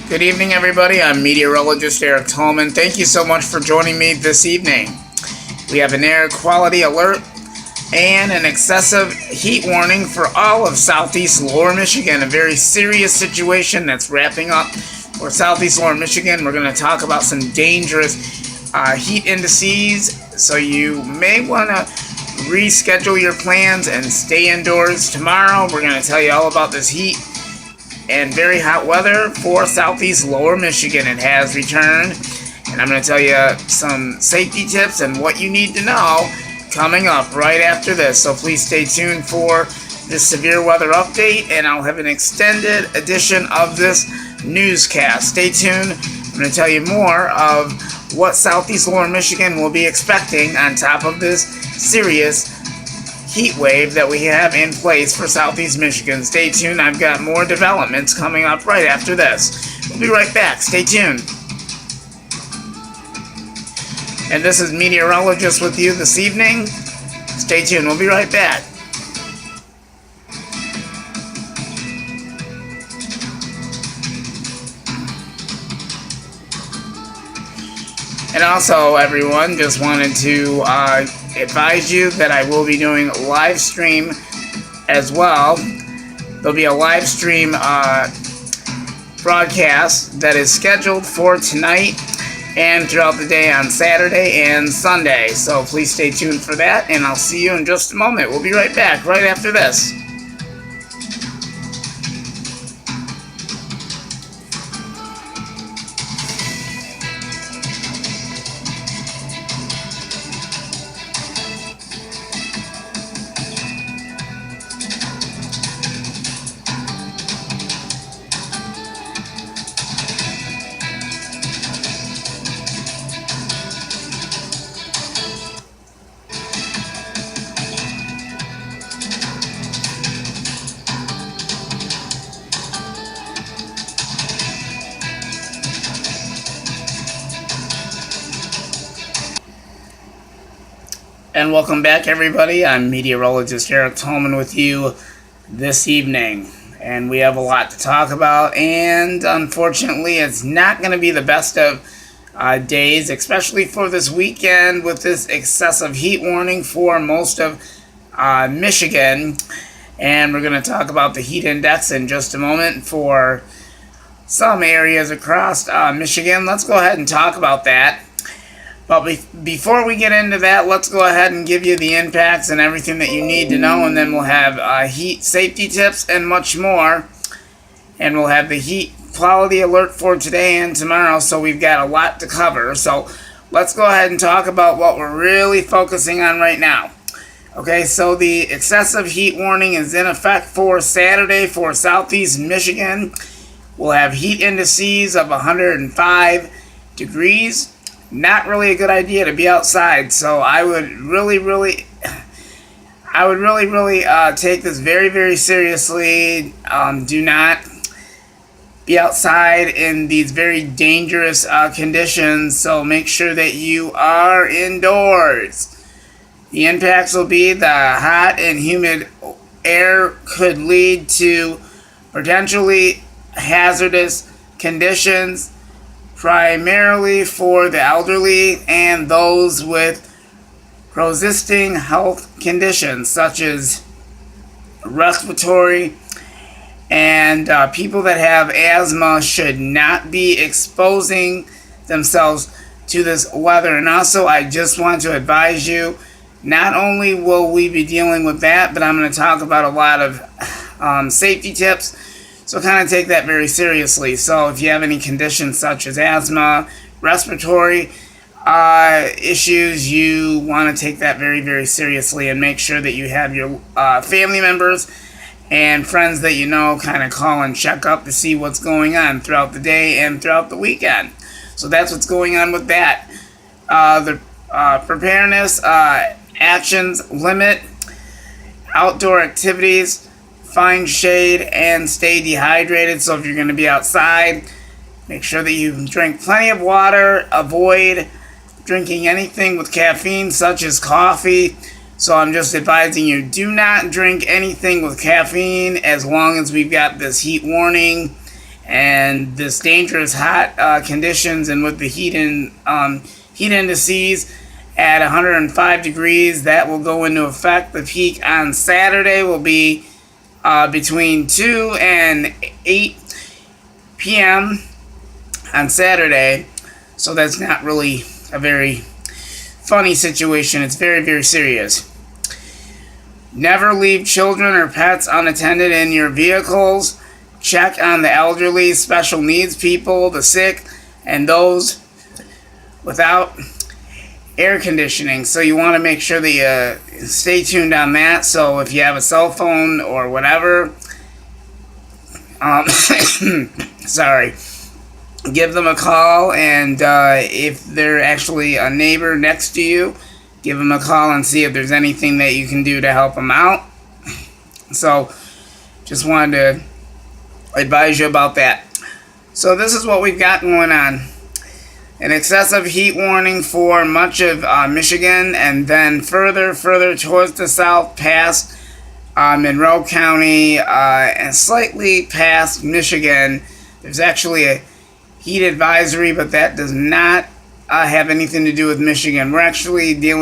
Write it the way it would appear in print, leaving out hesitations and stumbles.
Good evening, everybody. I'm meteorologist Eric Tolman. Thank you so much for joining me this evening. We have an air quality alert and an excessive heat warning for all of southeast lower Michigan. A very serious situation that's wrapping up for southeast lower Michigan. We're going to talk about some dangerous heat indices, so you may want to reschedule your plans and stay indoors tomorrow. We're going to tell you all about this heat and very hot weather for southeast lower Michigan. It has returned, and I'm going to tell you some safety tips and what you need to know coming up right after this. So please stay tuned for this severe weather update, and I'll have an extended edition of this newscast. Stay tuned. I'm going to tell you more of what southeast lower Michigan will be expecting on top of this serious heat wave that we have in place for southeast Michigan. Stay tuned. I've got more developments coming up right after this. We'll be right back. Stay tuned. And this is meteorologist with you this evening. Stay tuned. We'll be right back. And also, everyone, just wanted to advise you that I will be doing live stream as well. There'll be a live stream broadcast that is scheduled for tonight and throughout the day on Saturday and Sunday. So please stay tuned for that, and I'll see you in just a moment. We'll be right back right after this. And welcome back, everybody. I'm meteorologist Eric Tolman with you this evening. And we have a lot to talk about. And unfortunately, it's not going to be the best of days, especially for this weekend with this excessive heat warning for most of Michigan. And we're going to talk about the heat index in just a moment for some areas across Michigan. Let's go ahead and talk about that. But before we get into that, let's go ahead and give you the impacts and everything that you need to know, and then we'll have heat safety tips and much more. And we'll have the heat quality alert for today and tomorrow, so we've got a lot to cover. So let's go ahead and talk about what we're really focusing on right now. Okay, so the excessive heat warning is in effect for Saturday for southeast Michigan. We'll have heat indices of 105 degrees. Not really a good idea to be outside, so I would really take this very, very seriously. Do not be outside in these very dangerous conditions, so make sure that you are indoors. The impacts will be the hot and humid air could lead to potentially hazardous conditions, primarily for the elderly and those with pre-existing health conditions such as respiratory, and people that have asthma should not be exposing themselves to this weather. And also, I just want to advise you, not only will we be dealing with that, but I'm going to talk about a lot of safety tips. So kind of take that very seriously. So if you have any conditions such as asthma, respiratory issues, you want to take that very, very seriously and make sure that you have your family members and friends that you know kind of call and check up to see what's going on throughout the day and throughout the weekend. So that's what's going on with that. The preparedness actions limit outdoor activities, find shade, and stay dehydrated. So if you're going to be outside, make sure that you drink plenty of water. Avoid drinking anything with caffeine, such as coffee, So I'm just advising you, do not drink anything with caffeine as long as we've got this heat warning And this dangerous hot conditions, and with the heat indices at 105 degrees, that will go into effect. The peak on Saturday will be between 2 and 8 p.m. on Saturday. So that's not really a very funny situation. It's very, very serious. Never leave children or pets unattended in your vehicles. Check on the elderly, special needs people, the sick, and those without air conditioning. So you want to make sure that you stay tuned on that. So if you have a cell phone or whatever, sorry, give them a call. And if they're actually a neighbor next to you, give them a call and see if there's anything that you can do to help them out. So just wanted to advise you about that. So this is what we've got going on. An excessive heat warning for much of Michigan, and then further towards the south past Monroe County and slightly past Michigan. There's actually a heat advisory, but that does not have anything to do with Michigan. We're actually dealing